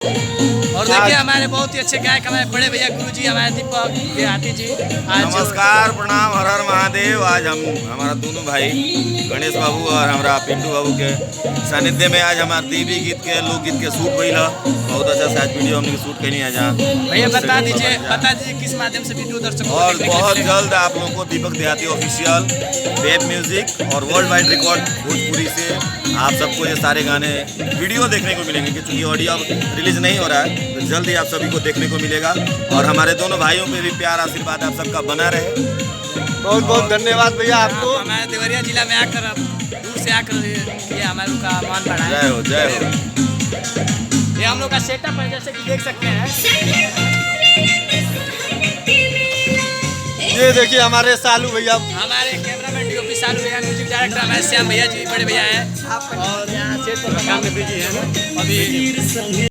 और देखिए हमारे बहुत ही अच्छे गायक हमारे बड़े भैया गुरु जी हमारे दीपक देहाती जी। नमस्कार, प्रणाम, हर हर महादेव। आज हम हमारा दोनों भाई गणेश बाबू और हमारा पिंटू बाबू के सानिध्य में आज हमारे देवी गीत के लोकगीत के शूट हुई। बहुत अच्छा शायद वीडियो हमने शूट करी है जहाँ भैया बता दीजिए किस माध्यम से वीडियो दर्शकों और बहुत जल्द आप लोगों को दीपक देहाती ऑफिशियल वेब म्यूजिक और वर्ल्ड वाइड रिकॉर्ड भोजपुरी से आप सबको ये सारे गाने वीडियो देखने को मिलेंगे, क्योंकि ऑडियो रिलीज नहीं हो रहा है, तो जल्द ही आप सभी को देखने को मिलेगा। और हमारे दोनों भाइयों पे भी प्यार आशीर्वाद आप सबका बना रहे। बहुत बहुत धन्यवाद भैया आपको। हमारे देवरिया जिला में आकर दूर से आकर ये हमारे का मान बढ़ाया। जय हो, जय हो। ये हम लोग का सेटअप है, जैसे कि देख सकते हैं। ये देखिए हमारे सालू भैया, हमारे कैमरामैन डीओपी सालू भैया, म्यूजिक डायरेक्टर हमारे श्याम भैया जी बड़े भैया हैं। और यहाँ सेट पर काम में बिजी है अभी।